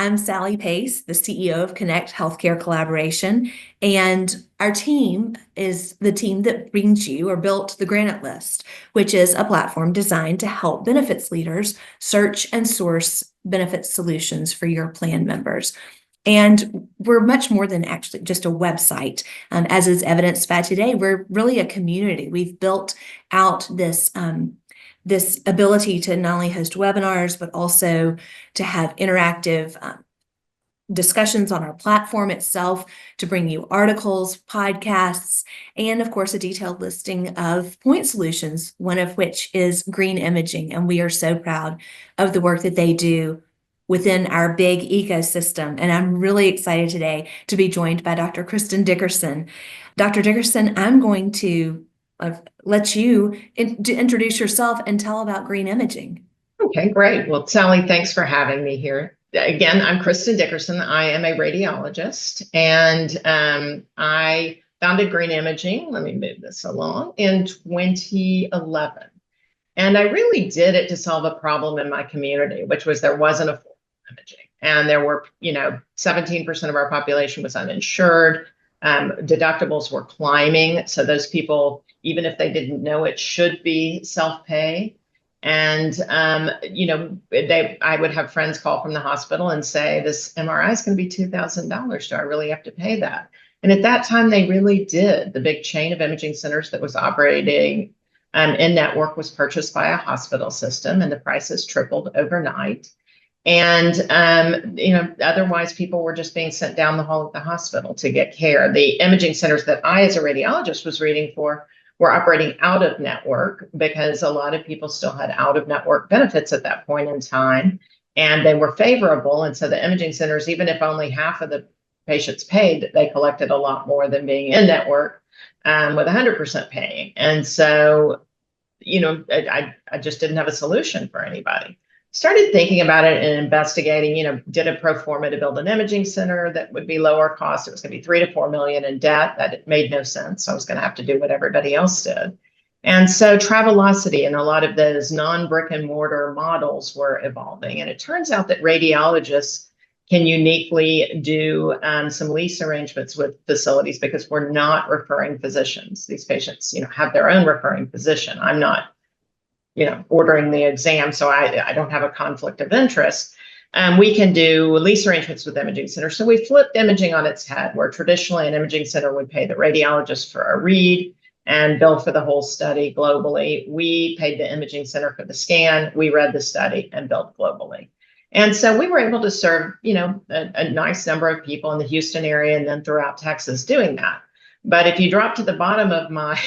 I'm Sally Pace, the CEO of Connect Healthcare Collaboration, and our team is the team that brings you or built the Granite List, which is a platform designed to help benefits leaders search and source benefits solutions for your plan members. And we're much more than actually just a website. As is evidenced by today, we're really a community. We've built out this ability to not only host webinars, but also to have interactive discussions on our platform itself, to bring you articles, podcasts, and of course, a detailed listing of point solutions, one of which is green imaging. And we are so proud of the work that they do within our big ecosystem. And I'm really excited today to be joined by Dr. Kristen Dickerson. Dr. Dickerson, I'm going to let you introduce yourself and tell about green imaging. Okay, great. Well, Sally, thanks for having me here. Again, I'm Kristen Dickerson. I am a radiologist, and I founded Green Imaging, let me move this along, in 2011. And I really did it to solve a problem in my community, which was there wasn't affordable imaging. And there were, 17% of our population was uninsured. Deductibles were climbing. So those people, even if they didn't know it, should be self-pay. And, I would have friends call from the hospital and say, this MRI is going to be $2,000. Do I really have to pay that? And at that time, they really did. The big chain of imaging centers that was operating in network was purchased by a hospital system, and the prices tripled overnight. And, otherwise people were just being sent down the hall at the hospital to get care. The imaging centers that I, as a radiologist, was reading for were operating out of network because a lot of people still had out of network benefits at that point in time, and they were favorable. And so the imaging centers, even if only half of the patients paid, they collected a lot more than being in network with 100% paying. And so, I just didn't have a solution for anybody. Started thinking about it and investigating, did a pro forma to build an imaging center that would be lower cost. It was going to be 3 to 4 million in debt. That it made no sense. So I was going to have to do what everybody else did. And so Travelocity and a lot of those non-brick and mortar models were evolving. And it turns out that radiologists can uniquely do some lease arrangements with facilities because we're not referring physicians. These patients, have their own referring physician. I'm not ordering the exam, so I don't have a conflict of interest. We can do lease arrangements with imaging centers. So we flipped imaging on its head, where traditionally an imaging center would pay the radiologist for a read and bill for the whole study globally. We paid the imaging center for the scan. We read the study and billed globally. And so we were able to serve, a nice number of people in the Houston area and then throughout Texas doing that. But if you drop to the bottom of my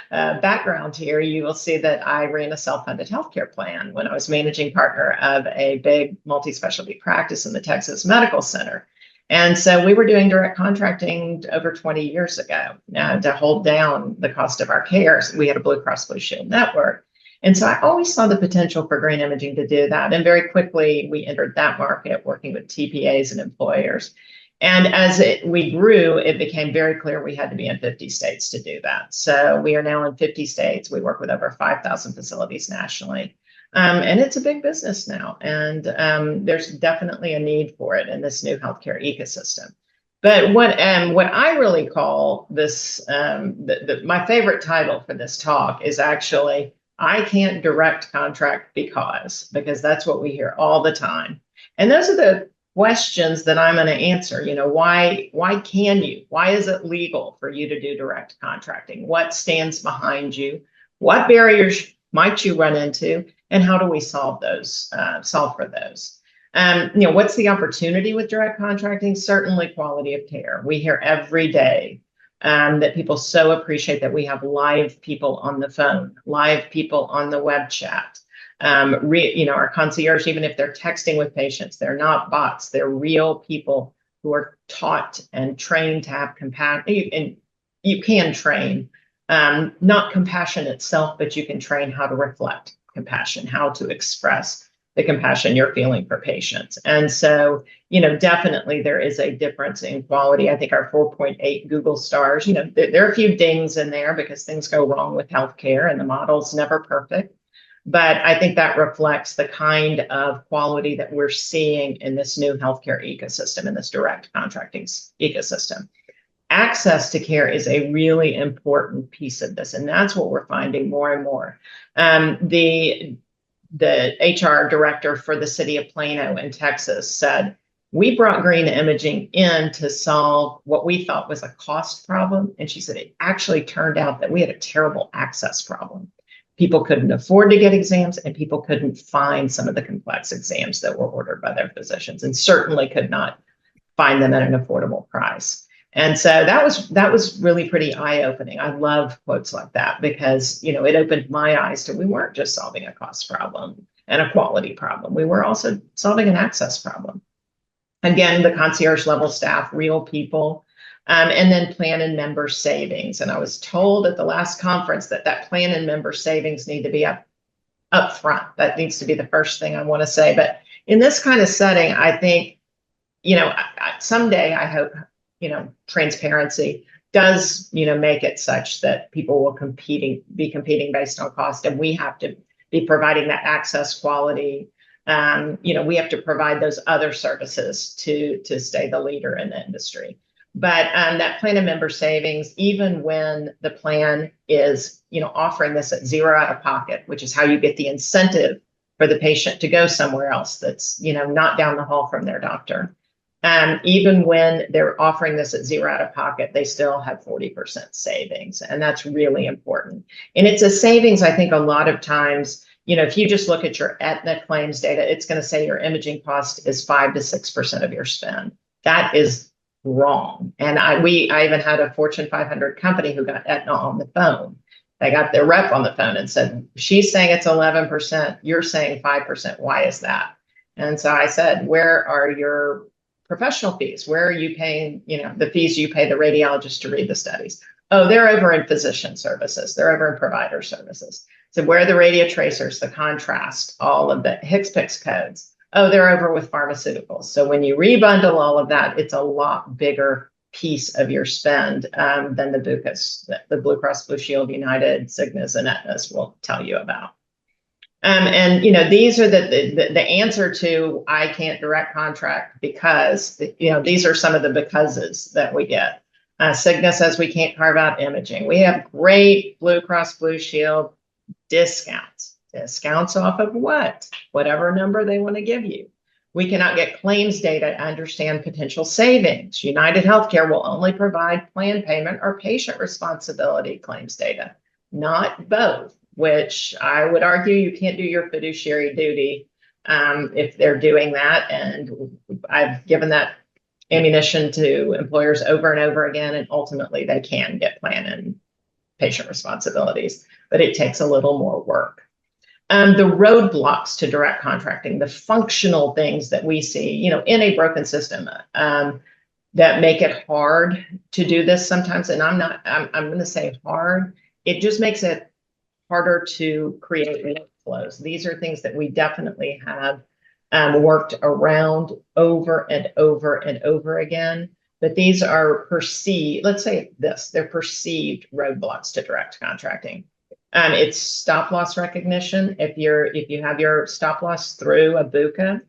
background here, you will see that I ran a self-funded healthcare plan when I was managing partner of a big multi-specialty practice in the Texas Medical Center. And so we were doing direct contracting over 20 years ago to hold down the cost of our care. So we had a Blue Cross Blue Shield network. And so I always saw the potential for green imaging to do that. And very quickly, we entered that market working with TPAs and employers. And as we grew, it became very clear we had to be in 50 states to do that. So we are now in 50 states. We work with over 5,000 facilities nationally. And it's a big business now. And there's definitely a need for it in this new healthcare ecosystem. But what I really call this, my favorite title for this talk is actually, I can't direct contract because that's what we hear all the time. And those are the questions that I'm going to answer. Why can you? Why is it legal for you to do direct contracting? What stands behind you? What barriers might you run into? And how do we solve for those? What's the opportunity with direct contracting? Certainly quality of care. We hear every day that people so appreciate that we have live people on the phone, live people on the web chat. Our concierge, even if they're texting with patients, they're not bots, they're real people who are taught and trained to have compassion. And you can train, not compassion itself, but you can train how to reflect compassion, how to express the compassion you're feeling for patients. And so, definitely there is a difference in quality. I think our 4.8 Google stars, there are a few dings in there because things go wrong with healthcare and the model's never perfect. But I think that reflects the kind of quality that we're seeing in this new healthcare ecosystem, in this direct contracting ecosystem. Access to care is a really important piece of this, and that's what we're finding more and more. The HR director for the city of Plano in Texas said, we brought green imaging in to solve what we thought was a cost problem. And she said, it actually turned out that we had a terrible access problem. People couldn't afford to get exams, and people couldn't find some of the complex exams that were ordered by their physicians, and certainly could not find them at an affordable price. And so that was really pretty eye-opening. I love quotes like that because, you know, it opened my eyes to, we weren't just solving a cost problem and a quality problem. We were also solving an access problem. Again, the concierge level staff, real people, and then plan and member savings. And I was told at the last conference that plan and member savings need to be up front. That needs to be the first thing I want to say. But in this kind of setting, I think, you know, someday I hope, you know, transparency does, you know, make it such that people will be competing based on cost, and we have to be providing that access quality. You know, we have to provide those other services to stay the leader in the industry. But that plan and member savings, even when the plan is, you know, offering this at zero out of pocket, which is how you get the incentive for the patient to go somewhere else that's, you know, not down the hall from their doctor. Even when they're offering this at zero out of pocket, they still have 40% savings. And that's really important. And it's a savings, I think, a lot of times, you know, if you just look at your Aetna claims data, it's going to say your imaging cost is 5 to 6% of your spend. That is wrong. And I even had a Fortune 500 company who got Aetna on the phone. They got their rep on the phone and said, she's saying it's 11%, you're saying 5%. Why is that? And so I said, where are your professional fees? Where are you paying, you know, the fees you pay the radiologist to read the studies? Oh, they're over in physician services. They're over in provider services. So where are the radio tracers, the contrast, all of the HCPCS codes? Oh, they're over with pharmaceuticals. So when you rebundle all of that, it's a lot bigger piece of your spend than the BUCAHs, the Blue Cross Blue Shield, United, Cignas, and Aetnas will tell you about. And, you know, these are the answer to, I can't direct contract because, you know, these are some of the becauses that we get. Cigna says we can't carve out imaging. We have great Blue Cross Blue Shield discounts. Discounts off of what? Whatever number they want to give you. We cannot get claims data to understand potential savings. United Healthcare will only provide plan payment or patient responsibility claims data, not both, which I would argue you can't do your fiduciary duty if they're doing that. And I've given that ammunition to employers over and over again, and ultimately they can get plan and patient responsibilities, but it takes a little more work. The roadblocks to direct contracting, the functional things that we see, you know, in a broken system that make it hard to do this sometimes. And I'm going to say hard. It just makes it harder to create workflows. These are things that we definitely have worked around over and over and over again. But these are perceived, let's say this, they're perceived roadblocks to direct contracting. It's stop loss recognition. If you have your stop loss through a BUCAH,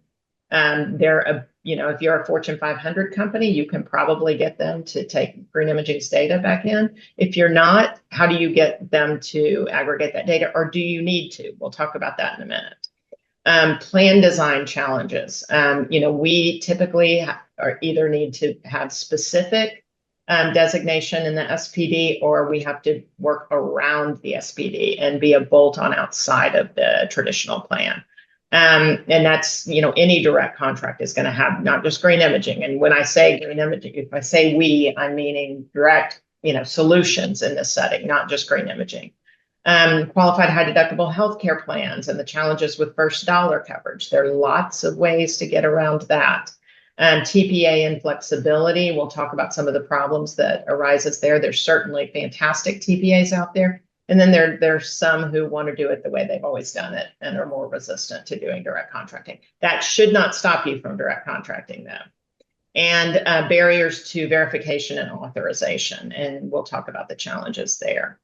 you know, if you're a Fortune 500 company, you can probably get them to take green imaging's data back in. If you're not, how do you get them to aggregate that data, or do you need to? We'll talk about that in a minute. Plan design challenges. You know, we typically either need to have specific designation in the SPD, or we have to work around the SPD and be a bolt-on outside of the traditional plan. And that's, you know, any direct contract is going to have not just green imaging. And when I say green imaging, if I say we, I'm meaning direct, you know, solutions in this setting, not just green imaging. Qualified high deductible healthcare plans and the challenges with first dollar coverage. There are lots of ways to get around that. TPA and flexibility, we'll talk about some of the problems that arises there. There's certainly fantastic TPAs out there. And then there's some who want to do it the way they've always done it and are more resistant to doing direct contracting. That should not stop you from direct contracting, though. And barriers to verification and authorization. And we'll talk about the challenges there.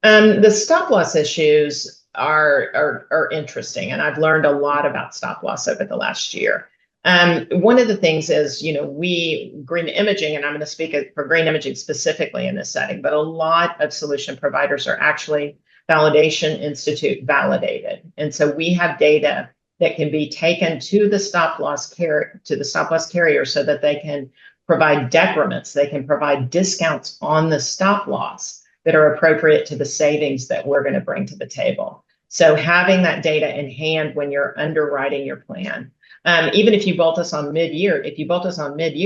The stop loss issues are interesting, and I've learned a lot about stop loss over the last year. One of the things is, we green imaging, and I'm going to speak for green imaging specifically in this setting, but a lot of solution providers are actually Validation Institute validated, and so we have data that can be taken to the stop loss carrier so that they can provide decrements, they can provide discounts on the stop loss that are appropriate to the savings that we're going to bring to the table. So having that data in hand when you're underwriting your plan, even if you bolt us on mid-year,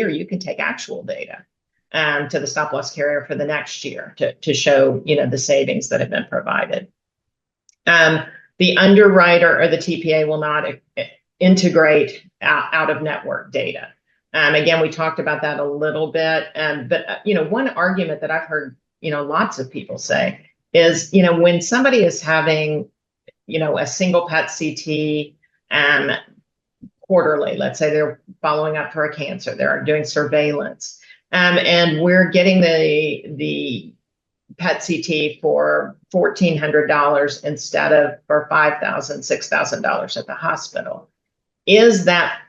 you can take actual data to the stop loss carrier for the next year to show, the savings that have been provided. The underwriter or the TPA will not integrate out of network data. Again, we talked about that a little bit, but one argument that I've heard lots of people say is, when somebody is having, a single PET CT quarterly, let's say they're following up for a cancer, they're doing surveillance, and we're getting the PET CT for $1,400 instead of for $5,000, $6,000 at the hospital. Is that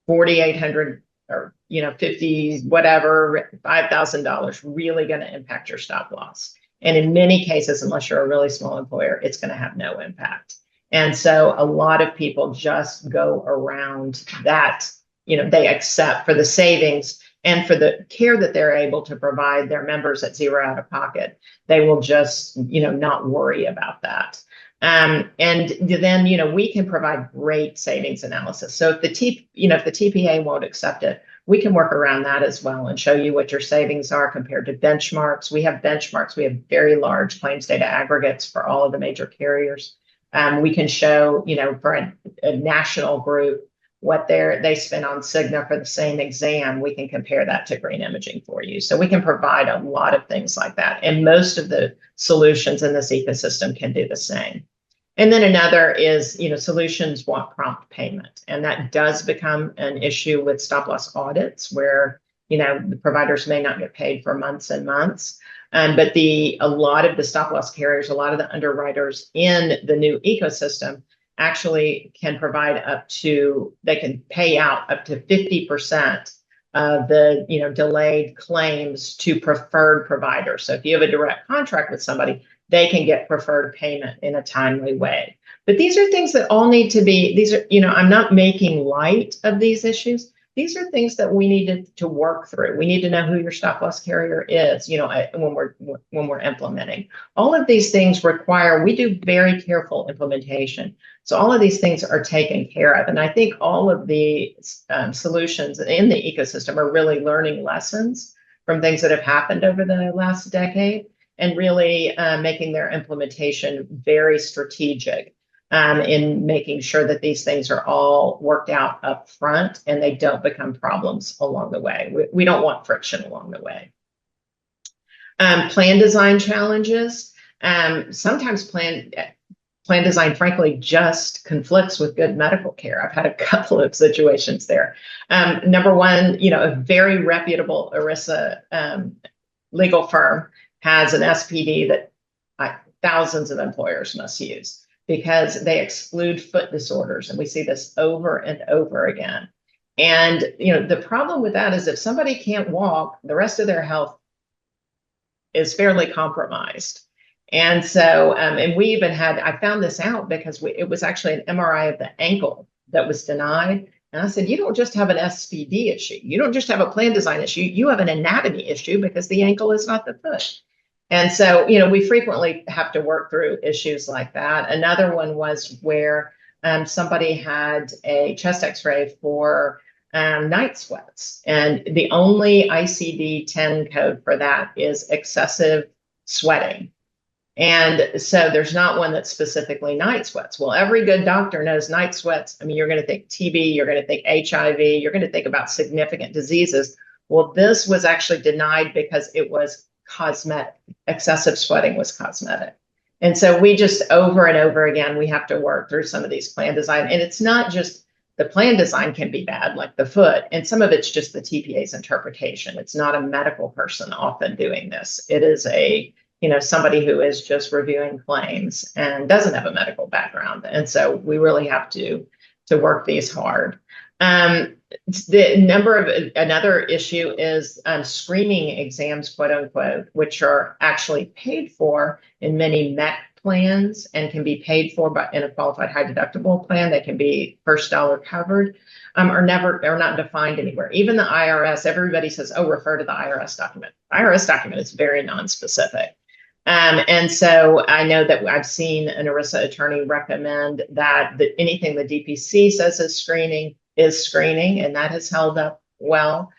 $4,800 or 50 whatever $5,000 really going to impact your stop loss? And in many cases, unless you're a really small employer, it's going to have no impact. And so a lot of people just go around that. They accept for the savings and for the care that they're able to provide their members at zero out of pocket. They will just not worry about that. And then, we can provide great savings analysis. So if the TPA won't accept it, we can work around that as well and show you what your savings are compared to benchmarks. We have benchmarks. We have very large claims data aggregates for all of the major carriers. We can show, for a national group, what they spend on Cigna for the same exam. We can compare that to green imaging for you. So we can provide a lot of things like that. And most of the solutions in this ecosystem can do the same. And then another is, solutions want prompt payment. And that does become an issue with stop loss audits where, the providers may not get paid for months and months. But a lot of the stop loss carriers, a lot of the underwriters in the new ecosystem actually can provide they can pay out up to 50% of the, delayed claims to preferred providers. So if you have a direct contract with somebody, they can get preferred payment in a timely way. But these are things that all need to be, I'm not making light of these issues. These are things that we need to work through. We need to know who your stop loss carrier is, when we're implementing. All of these things we do very careful implementation. So all of these things are taken care of. And I think all of the solutions in the ecosystem are really learning lessons from things that have happened over the last decade and really making their implementation very strategic in making sure that these things are all worked out up front and they don't become problems along the way. We don't want friction along the way. Plan design challenges. Sometimes plan design, frankly, just conflicts with good medical care. I've had a couple of situations there. Number one, a very reputable ERISA legal firm has an SPD that thousands of employers must use because they exclude foot disorders. And we see this over and over again. And, the problem with that is if somebody can't walk, the rest of their health is fairly compromised. And so, and we even I found this out because it was actually an MRI of the ankle that was denied. And I said, you don't just have an SPD issue. You don't just have a plan design issue. You have an anatomy issue because the ankle is not the foot. And so, we frequently have to work through issues like that. Another one was where somebody had a chest x-ray for night sweats. And the only ICD-10 code for that is excessive sweating. And so there's not one that's specifically night sweats. Well, every good doctor knows night sweats. I mean, you're going to think TB, you're going to think HIV, you're going to think about significant diseases. Well, this was actually denied because it was cosmetic. Excessive sweating was cosmetic. And so we just over and over again, we have to work through some of these plan design. And it's not just the plan design can be bad, like the foot, and some of it's just the TPA's interpretation. It's not a medical person often doing this. It is a somebody who is just reviewing claims and doesn't have a medical background. And so we really have to work these hard. Another issue is screening exams, quote unquote, which are actually paid for in many MEC plans and can be paid for in a qualified high deductible plan that can be first dollar covered, are not defined anywhere. Even the IRS, everybody says, oh, refer to the IRS document. IRS document is very non-specific. And so I know that I've seen an ERISA attorney recommend that anything the DPC says is screening, and that has held up well.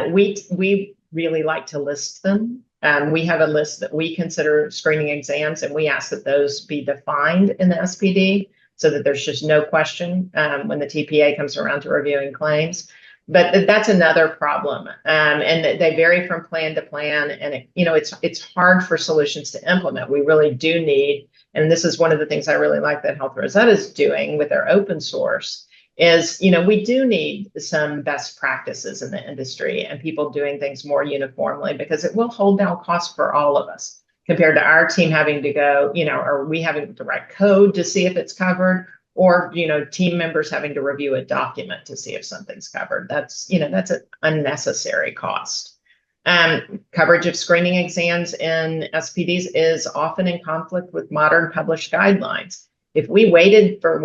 We really like to list them. We have a list that we consider screening exams, and we ask that those be defined in the SPD so that there's just no question when the TPA comes around to reviewing claims. But that's another problem, and they vary from plan to plan, and it's hard for solutions to implement. We really do need, and this is one of the things I really like that Health Rosetta is doing with their open source, is we do need some best practices in the industry and people doing things more uniformly, because it will hold down costs for all of us compared to our team having to go, are we having to write code to see if it's covered, or team members having to review a document to see if something's covered. That's an unnecessary cost. Coverage of screening exams in SPDs is often in conflict with modern published guidelines. If we waited for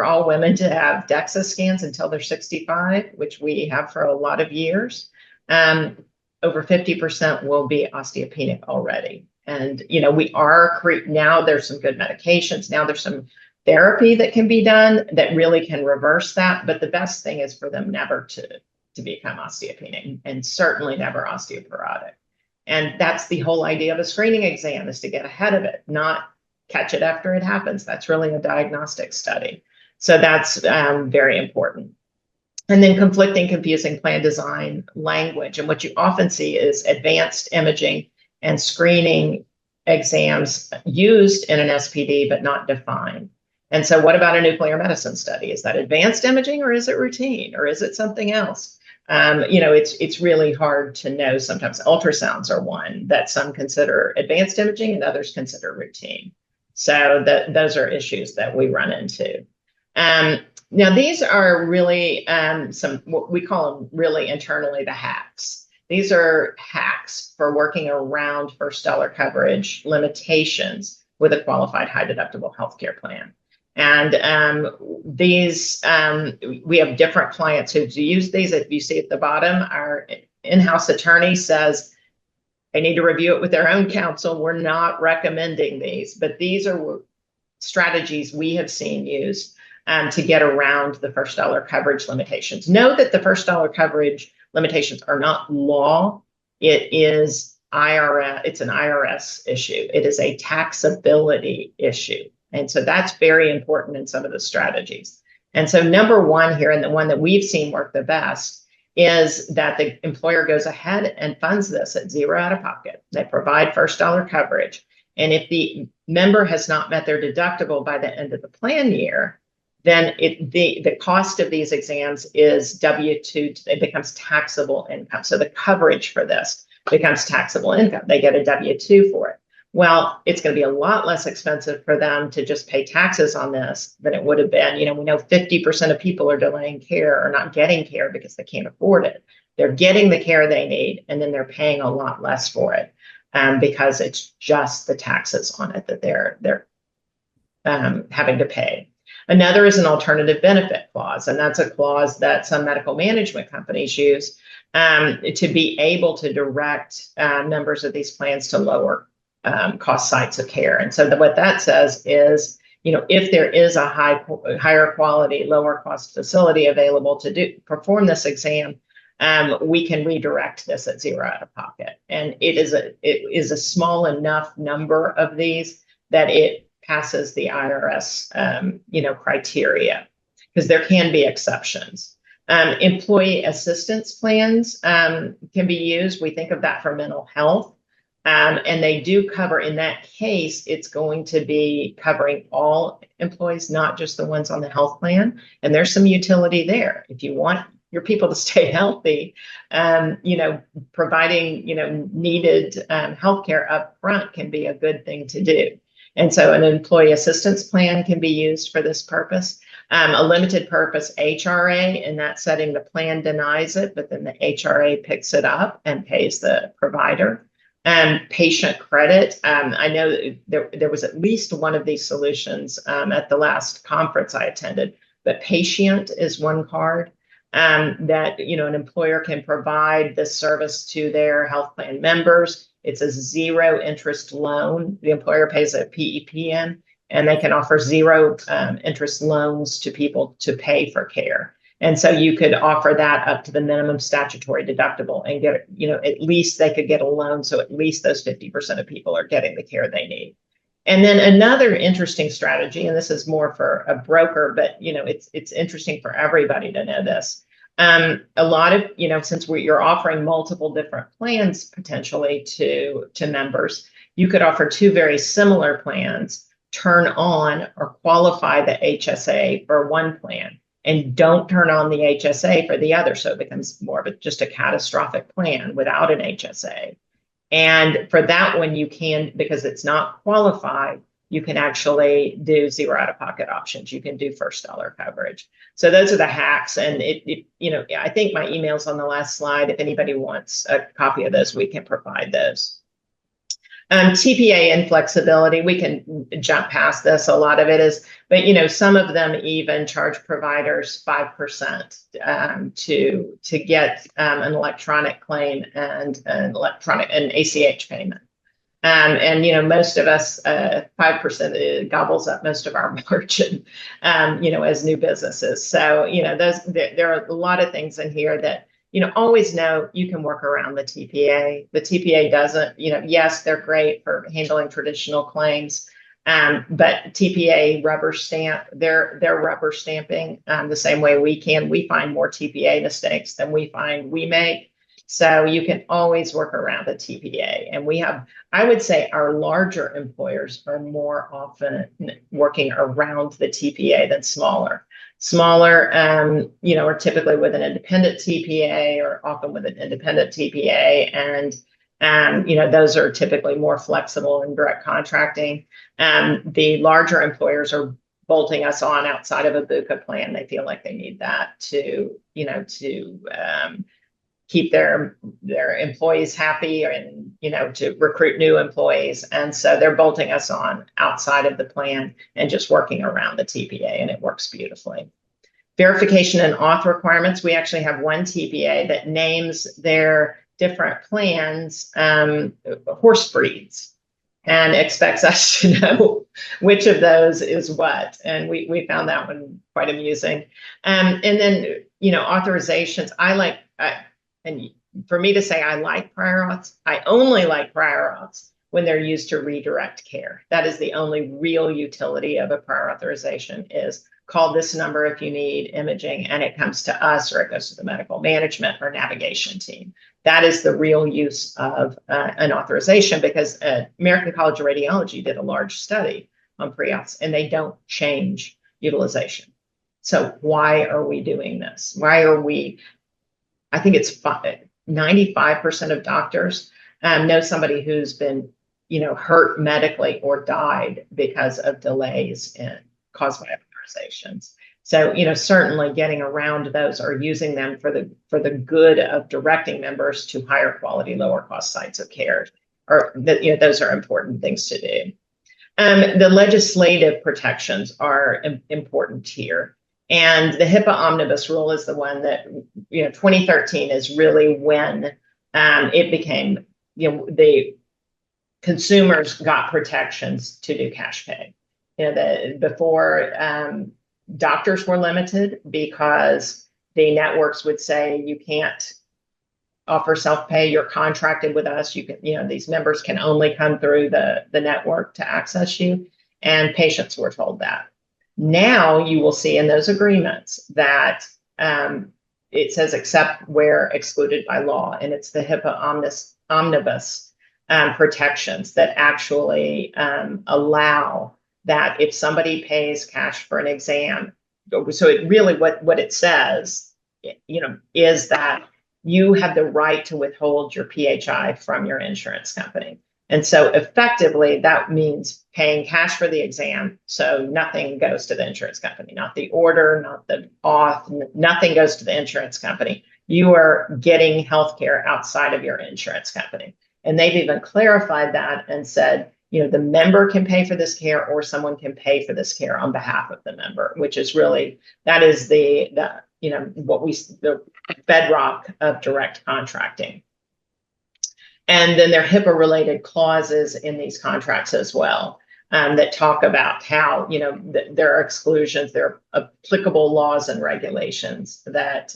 all women to have DEXA scans until they're 65, which we have for a lot of years, over 50% will be osteopenic already. And we are now there's some good medications. Now there's some therapy that can be done that really can reverse that. But the best thing is for them never to become osteopenic, and certainly never osteoporotic. And that's the whole idea of a screening exam, is to get ahead of it, not catch it after it happens. That's really a diagnostic study. So that's very important. And then conflicting, confusing plan design language. And what you often see is advanced imaging and screening exams used in an SPD, but not defined. And so what about a nuclear medicine study? Is that advanced imaging, or is it routine, or is it something else? It's really hard to know. Sometimes ultrasounds are one that some consider advanced imaging and others consider routine. So those are issues that we run into. Now, these are really some, what we call them really internally, the hacks. These are hacks for working around first dollar coverage limitations with a qualified high deductible healthcare plan. And we have different clients who use these. If you see at the bottom, our in-house attorney says they need to review it with their own counsel. We're not recommending these, but these are strategies we have seen used to get around the first dollar coverage limitations. Know that the first dollar coverage limitations are not law. It is IRS. It's an IRS issue. It is a taxability issue. And so that's very important in some of the strategies. And so number one here, and the one that we've seen work the best, is that the employer goes ahead and funds this at zero out of pocket. They provide first dollar coverage. And if the member has not met their deductible by the end of the plan year, then the cost of these exams is W-2, it becomes taxable income. So the coverage for this becomes taxable income. They get a W-2 for it. Well, it's going to be a lot less expensive for them to just pay taxes on this than it would have been. We know 50% of people are delaying care or not getting care because they can't afford it. They're getting the care they need, and then they're paying a lot less for it because it's just the taxes on it that they're having to pay. Another is an alternative benefit clause, and that's a clause that some medical management companies use to be able to direct members of these plans to lower cost sites of care. And so what that says is, if there is a higher quality, lower cost facility available to perform this exam, we can redirect this at zero out of pocket. And it is a small enough number of these that it passes the IRS, criteria, because there can be exceptions. Employee assistance plans can be used. We think of that for mental health. And they do cover, in that case, it's going to be covering all employees, not just the ones on the health plan. And there's some utility there. If you want your people to stay healthy, providing, needed healthcare up front can be a good thing to do. And so an employee assistance plan can be used for this purpose. A limited purpose HRA, in that setting, the plan denies it, but then the HRA picks it up and pays the provider. Patient credit. I know there was at least one of these solutions at the last conference I attended, but Patient is one card that, an employer can provide this service to their health plan members. It's a zero interest loan. The employer pays a PEPM, and they can offer zero interest loans to people to pay for care. And so you could offer that up to the minimum statutory deductible and get, at least they could get a loan. So at least those 50% of people are getting the care they need. And then another interesting strategy, and this is more for a broker, but it's interesting for everybody to know this. A lot of, since you're offering multiple different plans potentially to members, you could offer two very similar plans, turn on or qualify the HSA for one plan, and don't turn on the HSA for the other. So it becomes more of just a catastrophic plan without an HSA. And for that one, you can, because it's not qualified, you can actually do zero out-of-pocket options. You can do first dollar coverage. So those are the hacks. And I think my email's on the last slide. If anybody wants a copy of those, we can provide those. TPA and flexibility, we can jump past this. A lot of it is, but some of them even charge providers 5% to get an electronic claim and an ACH payment. And most of us, 5% gobbles up most of our margin, as new businesses. So there are a lot of things in here that always know you can work around the TPA. The TPA doesn't, yes, they're great for handling traditional claims, but TPA rubber stamp, they're rubber stamping the same way we can. We find more TPA mistakes than we make. So you can always work around the TPA. And I would say our larger employers are more often working around the TPA than smaller. Smaller, are typically with an independent TPA or often with an independent TPA. And, those are typically more flexible in direct contracting. The larger employers are bolting us on outside of a BUCAH plan. They feel like they need that to keep their employees happy and, to recruit new employees. And so they're bolting us on outside of the plan and just working around the TPA, and it works beautifully. Verification and auth requirements. We actually have one TPA that names their different plans horse breeds and expects us to know which of those is what. And we found that one quite amusing. And then, authorizations. And for me to say I like prior auths, I only like prior auths when they're used to redirect care. That is the only real utility of a prior authorization, is call this number if you need imaging and it comes to us, or it goes to the medical management or navigation team. That is the real use of an authorization, because American College of Radiology did a large study on pre-auths and they don't change utilization. So why are we doing this? I think it's 95% of doctors know somebody who's been, hurt medically or died because of delays caused by authorizations. So, certainly getting around those or using them for the good of directing members to higher quality, lower cost sites of care, those are important things to do. The legislative protections are important here. And the HIPAA omnibus rule is the one that, 2013 is really when it became, the consumers got protections to do cash pay. Before doctors were limited because the networks would say you can't offer self-pay, you're contracted with us, you can, these members can only come through the network to access you, and patients were told that. Now you will see in those agreements that it says except where excluded by law, and it's the HIPAA omnibus protections that actually allow that if somebody pays cash for an exam. So it really, what it says is that you have the right to withhold your PHI from your insurance company. And so effectively, that means paying cash for the exam. So nothing goes to the insurance company, not the order, not the auth, nothing goes to the insurance company. You are getting healthcare outside of your insurance company. And they've even clarified that and said, the member can pay for this care, or someone can pay for this care on behalf of the member, which is really, that is the the bedrock of direct contracting. And then there are HIPAA related clauses in these contracts as well, that talk about how, there are exclusions, there are applicable laws and regulations that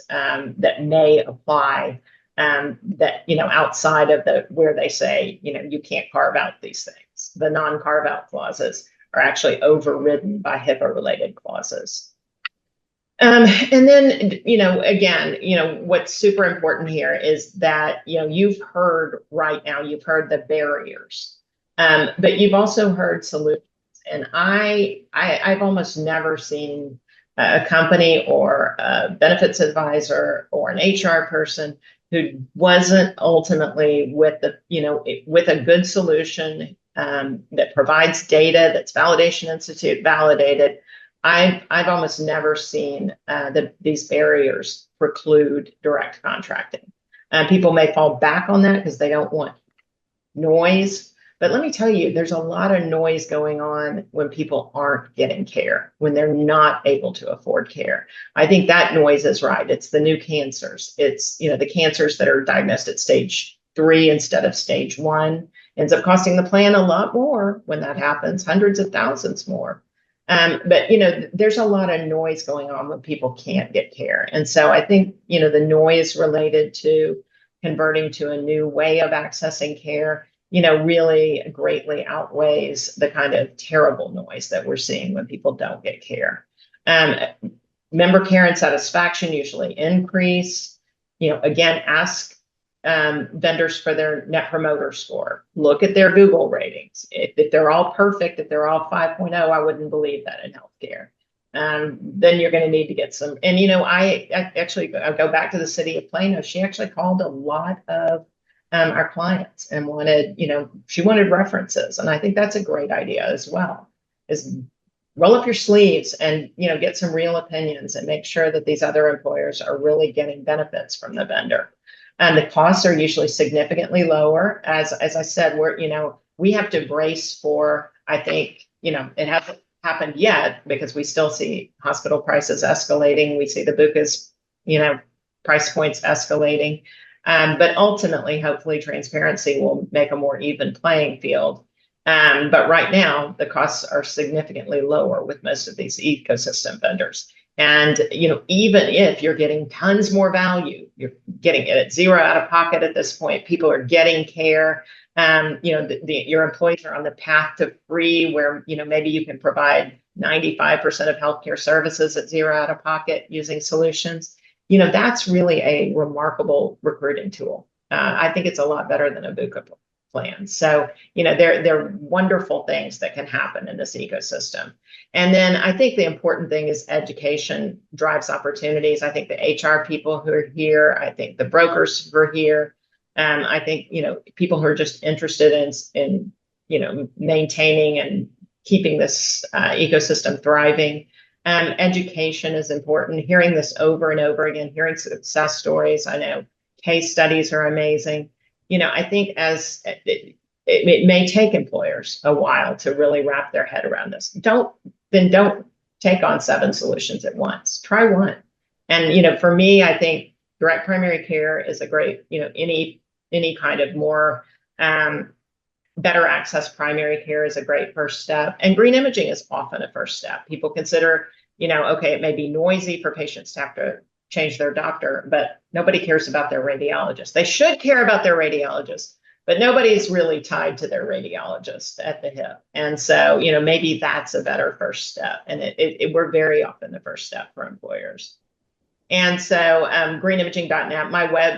may apply, that, outside of where they say, you can't carve out these things. The non-carve out clauses are actually overridden by HIPAA related clauses. And then, again, what's super important here is that, you've heard the barriers, but you've also heard solutions. And I've almost never seen a company or a benefits advisor or an HR person who wasn't ultimately with a good solution, that provides data, that's Validation Institute validated. I've almost never seen these barriers preclude direct contracting. People may fall back on that because they don't want noise. But let me tell you, there's a lot of noise going on when people aren't getting care, when they're not able to afford care. I think that noise is right. It's the new cancers. It's, the cancers that are diagnosed at stage 3 instead of stage 1. Ends up costing the plan a lot more when that happens, hundreds of thousands more. But, there's a lot of noise going on when people can't get care. And so I think, the noise related to converting to a new way of accessing care, really greatly outweighs the kind of terrible noise that we're seeing when people don't get care. Member care and satisfaction usually increase. Again, ask vendors for their Net Promoter Score. Look at their Google ratings. If they're all perfect, if they're all 5.0, I wouldn't believe that in healthcare. Then you're going to need to get some. And, I actually go back to the city of Plano. She actually called a lot of our clients and she wanted references. And I think that's a great idea as well, is roll up your sleeves and, get some real opinions and make sure that these other employers are really getting benefits from the vendor. And the costs are usually significantly lower. As I said, we have to brace for, I think, it hasn't happened yet because we still see hospital prices escalating. We see the BUCAH's, price points escalating. But ultimately, hopefully, transparency will make a more even playing field. But right now, the costs are significantly lower with most of these ecosystem vendors. And, even if you're getting tons more value, you're getting it at zero out of pocket at this point, people are getting care. Your employees are on the path to free, where, maybe you can provide 95% of healthcare services at zero out of pocket using solutions. That's really a remarkable recruiting tool. I think it's a lot better than a BUCAH plan. So, there are wonderful things that can happen in this ecosystem. And then I think the important thing is education drives opportunities. I think the HR people who are here, I think the brokers who are here, I think, people who are just interested in maintaining and keeping this ecosystem thriving. Education is important. Hearing this over and over again, hearing success stories. I know case studies are amazing. I think as it may take employers a while to really wrap their head around this. Don't take on 7 solutions at once. Try one. And, for me, I think direct primary care is a great, any kind of more better access primary care is a great first step. And green imaging is often a first step. People consider, okay, it may be noisy for patients to have to change their doctor, but nobody cares about their radiologist. They should care about their radiologist, but nobody's really tied to their radiologist at the hip. And so, maybe that's a better first step. And we're very often the first step for employers. And so greenimaging.net, my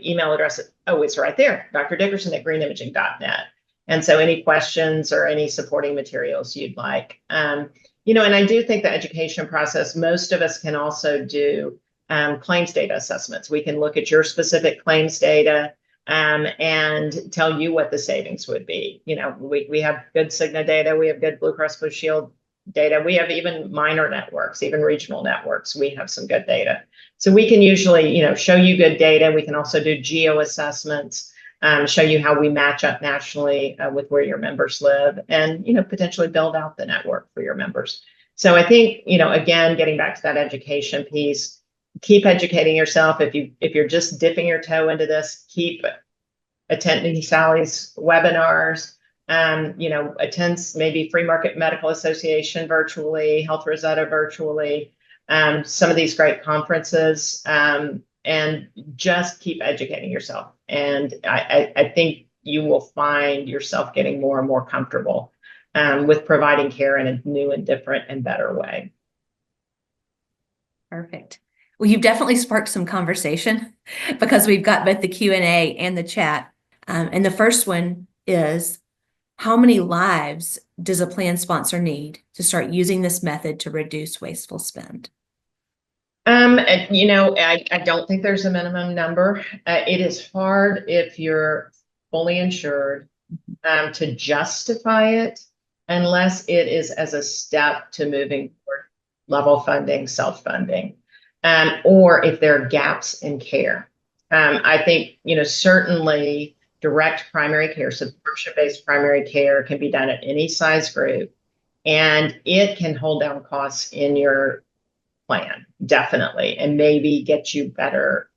email address, it's right there, Dr. Dickerson at greenimaging.net. And so any questions or any supporting materials you'd like. And I do think the education process, most of us can also do claims data assessments. We can look at your specific claims data and tell you what the savings would be. We have good Cigna data, we have good Blue Cross Blue Shield data, we have even minor networks, even regional networks. We have some good data. So we can usually, show you good data. We can also do geo assessments, show you how we match up nationally with where your members live, and potentially build out the network for your members. So I think, again, getting back to that education piece, keep educating yourself. If you're just dipping your toe into this, keep attending Sally's webinars. Attend maybe Free Market Medical Association virtually, Health Rosetta virtually, some of these great conferences, and just keep educating yourself. And I think you will find yourself getting more and more comfortable with providing care in a new and different and better way. Perfect. Well, you've definitely sparked some conversation because we've got both the Q&A and the chat. And the first one is, how many lives does a plan sponsor need to start using this method to reduce wasteful spend? I don't think there's a minimum number. It is hard if you're fully insured to justify it unless it is as a step to moving toward level funding, self-funding, or if there are gaps in care. I think, certainly direct primary care, subscription-based primary care can be done at any size group, and it can hold down costs in your plan, definitely, and maybe get you better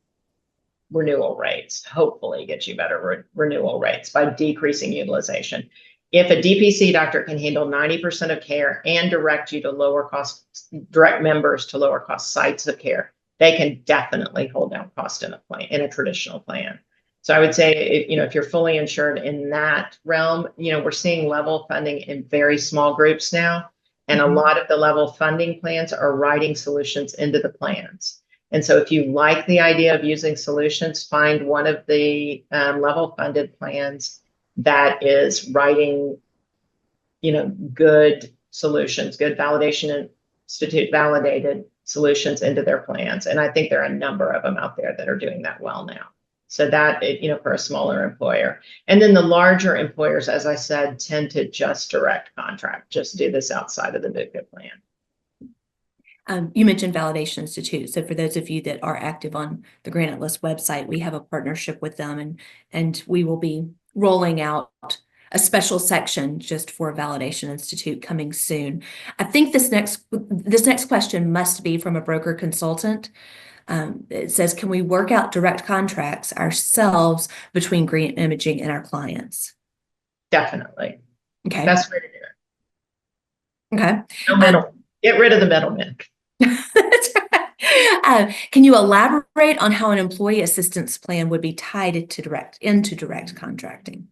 renewal rates, hopefully get you better renewal rates by decreasing utilization. If a DPC doctor can handle 90% of care and direct you to lower cost, direct members to lower cost sites of care, they can definitely hold down cost in a plan, in a traditional plan. So I would say, if you're fully insured in that realm, we're seeing level funding in very small groups now. And a lot of the level funding plans are writing solutions into the plans. And so if you like the idea of using solutions, find one of the level funded plans that is writing, good solutions, good validation institute validated solutions into their plans. And I think there are a number of them out there that are doing that well now. So that, for a smaller employer. And then the larger employers, as I said, tend to just direct contract, just do this outside of the BUCAH plan. You mentioned Validation Institute. So for those of you that are active on the Granite List website, we have a partnership with them, and we will be rolling out a special section just for Validation Institute coming soon. I think this next question must be from a broker consultant. It says, can we work out direct contracts ourselves between Grant Imaging and our clients? Definitely. Okay. Best way to do it. Okay. No middle. Get rid of the middleman. That's right. Can you elaborate on how an employee assistance plan would be tied into direct contracting?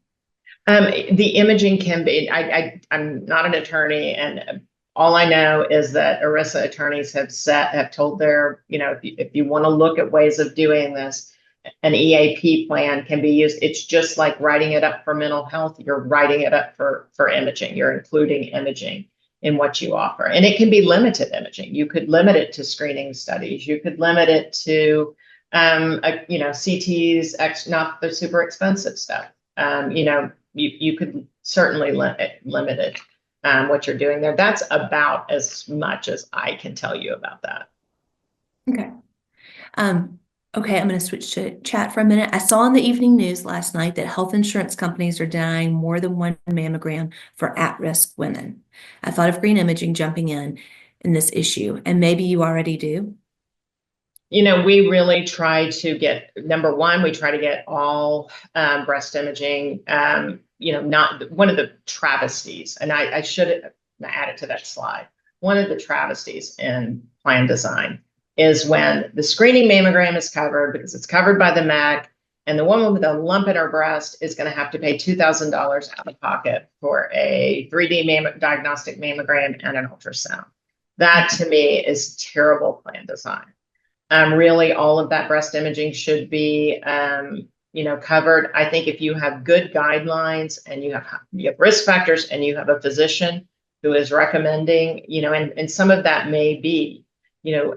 The imaging can be, I'm not an attorney, and all I know is that ERISA attorneys have told their, if you want to look at ways of doing this, an EAP plan can be used. It's just like writing it up for mental health. You're writing it up for imaging. You're including imaging in what you offer. And it can be limited imaging. You could limit it to screening studies. You could limit it to, CTs, not the super expensive stuff. You could certainly limit it. What you're doing there. That's about as much as I can tell you about that. Okay. Okay, I'm going to switch to chat for a minute. I saw in the evening news last night that health insurance companies are denying more than one mammogram for at-risk women. I thought of Green Imaging jumping in this issue, and maybe you already do. We really try to get, number one, we try to get all breast imaging, not one of the travesties, and I should add it to that slide. One of the travesties in plan design is when the screening mammogram is covered because it's covered by the MAC, and the woman with a lump in her breast is going to have to pay $2,000 out of pocket for a 3D diagnostic mammogram and an ultrasound. That to me is terrible plan design. Really, all of that breast imaging should be, covered. I think if you have good guidelines and you have risk factors and you have a physician who is recommending, and some of that may be,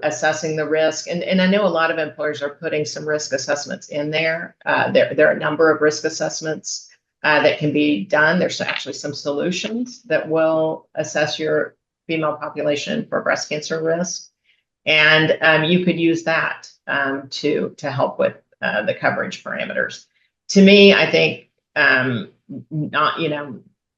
assessing the risk. And I know a lot of employers are putting some risk assessments in there. There are a number of risk assessments that can be done. There's actually some solutions that will assess your female population for breast cancer risk. And you could use that to help with the coverage parameters. To me, I think not,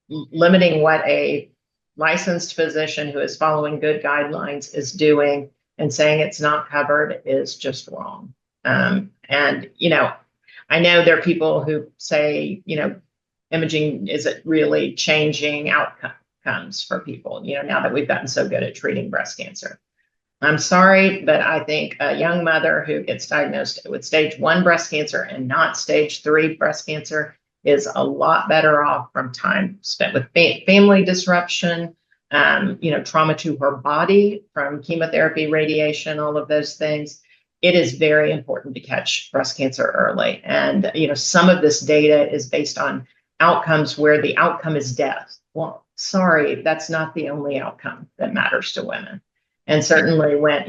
limiting what a licensed physician who is following good guidelines is doing and saying it's not covered is just wrong. And, I know there are people who say, imaging isn't really changing outcomes for people, now that we've gotten so good at treating breast cancer. I'm sorry, but I think a young mother who gets diagnosed with stage 1 breast cancer and not stage 3 breast cancer is a lot better off from time spent with family disruption, trauma to her body from chemotherapy, radiation, all of those things. It is very important to catch breast cancer early. And, some of this data is based on outcomes where the outcome is death. Well, sorry, that's not the only outcome that matters to women. And certainly when,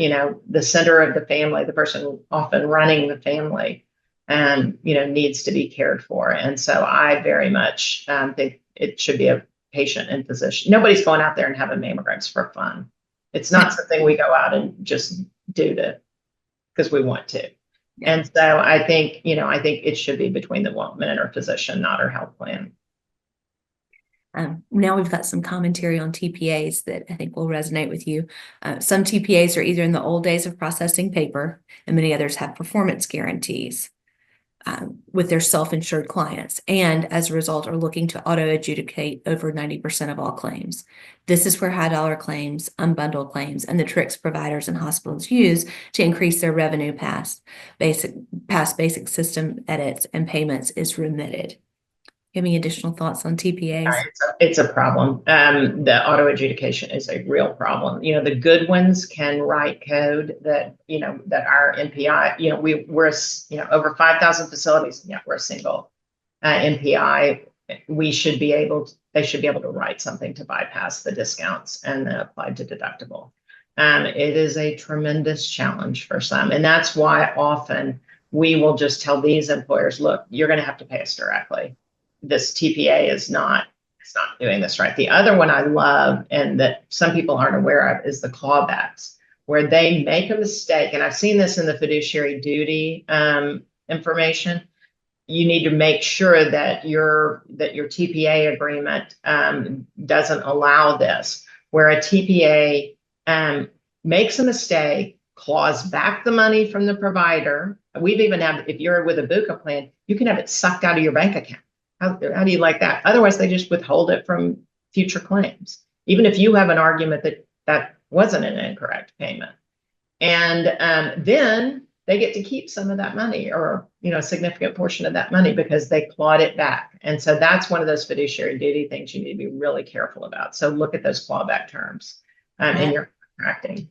the center of the family, the person often running the family, needs to be cared for. And so I very much think it should be a patient and physician. Nobody's going out there and having mammograms for fun. It's not something we go out and just do because we want to. Yeah. And so I think it should be between the woman and her physician, not her health plan. Now we've got some commentary on TPAs that I think will resonate with you. Some TPAs are either in the old days of processing paper, and many others have performance guarantees with their self-insured clients, and as a result are looking to auto-adjudicate over 90% of all claims. This is where high-dollar claims, unbundled claims, and the tricks providers and hospitals use to increase their revenue past basic system edits and payments is remitted. Any additional thoughts on TPAs? It's a problem. The auto adjudication is a real problem. The good ones can write code that, that our NPI, we're over 5,000 facilities. Yeah, we're a single NPI. They should be able to write something to bypass the discounts and the applied to deductible. It is a tremendous challenge for some. And that's why often we will just tell these employers, look, you're going to have to pay us directly. This TPA it's not doing this right. The other one I love and that some people aren't aware of is the clawbacks, where they make a mistake. And I've seen this in the fiduciary duty information. You need to make sure that your TPA agreement doesn't allow this, where a TPA makes a mistake, claws back the money from the provider. We've even had, if you're with a BUCAH plan, you can have it sucked out of your bank account. How do you like that? Otherwise, they just withhold it from future claims, even if you have an argument that wasn't an incorrect payment. And then they get to keep some of that money, or a significant portion of that money, because they clawed it back. And so that's one of those fiduciary duty things you need to be really careful about. So look at those clawback terms in your contracting.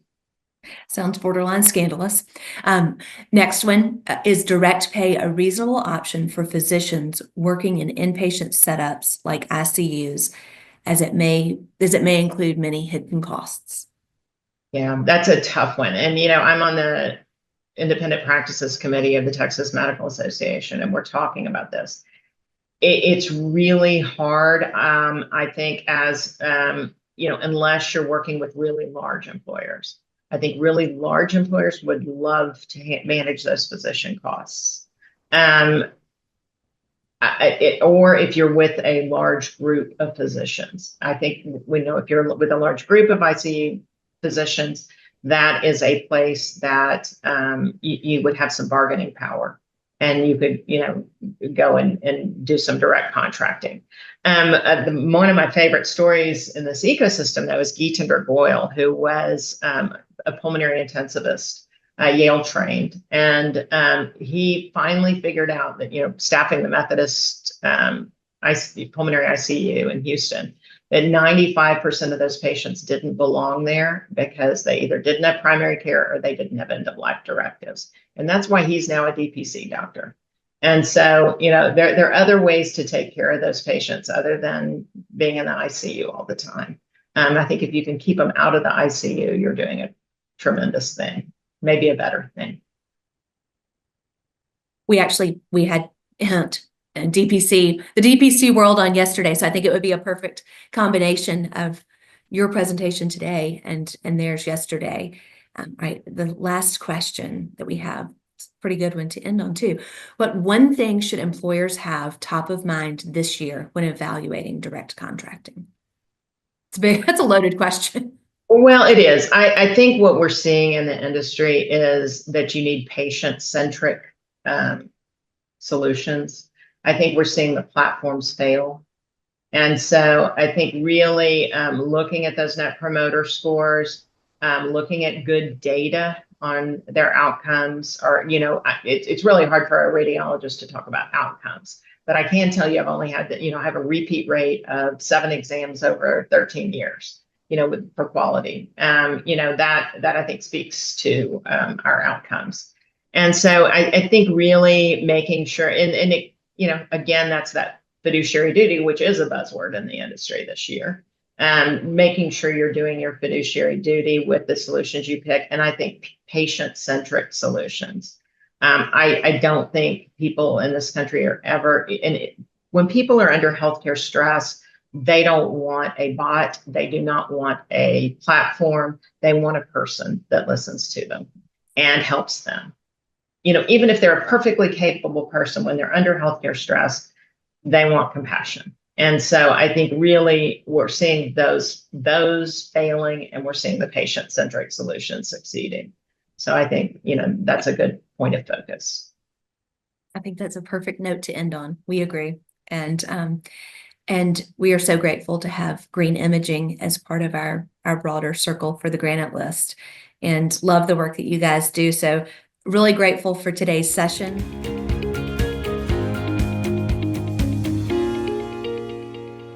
Sounds borderline scandalous. Next one is direct pay, a reasonable option for physicians working in inpatient setups like ICUs, as it may include many hidden costs. Yeah, that's a tough one. And, I'm on the Independent Practices Committee of the Texas Medical Association, and we're talking about this. It's really hard, I think, as, unless you're working with really large employers. I think really large employers would love to manage those physician costs. Or if you're with a large group of physicians. I think we know if you're with a large group of ICU physicians, that is a place that you would have some bargaining power. And you could, go and do some direct contracting. One of my favorite stories in this ecosystem, though, is Geetinder Goyle, who was a pulmonary intensivist, Yale trained. And he finally figured out that, staffing the Methodist pulmonary ICU in Houston, that 95% of those patients didn't belong there because they either didn't have primary care or they didn't have end-of-life directives. And that's why he's now a DPC doctor. And so, there are other ways to take care of those patients other than being in the ICU all the time. I think if you can keep them out of the ICU, you're doing a tremendous thing, maybe a better thing. We had DPC, the DPC world on yesterday, so I think it would be a perfect combination of your presentation today and theirs yesterday. Right, the last question that we have, it's a pretty good one to end on too. What one thing should employers have top of mind this year when evaluating direct contracting? That's a loaded question. Well, it is. I think what we're seeing in the industry is that you need patient-centric solutions. I think we're seeing the platforms fail. And so I think really looking at those net promoter scores, looking at good data on their outcomes, or, it's really hard for a radiologist to talk about outcomes. But I can tell you I've only had, I have a repeat rate of 7 exams over 13 years, for quality. That I think speaks to our outcomes. And so I think really making sure, and it, again, that's that fiduciary duty, which is a buzzword in the industry this year. Making sure you're doing your fiduciary duty with the solutions you pick. And I think patient-centric solutions. I don't think people in this country are ever, when people are under healthcare stress, they don't want a bot. They do not want a platform. They want a person that listens to them and helps them. Even if they're a perfectly capable person, when they're under healthcare stress, they want compassion. And so I think really we're seeing those failing, and we're seeing the patient-centric solutions succeeding. So I think, that's a good point of focus. I think that's a perfect note to end on. We agree. And we are so grateful to have Green Imaging as part of our broader circle for the Granite List, and love the work that you guys do. So really grateful for today's session.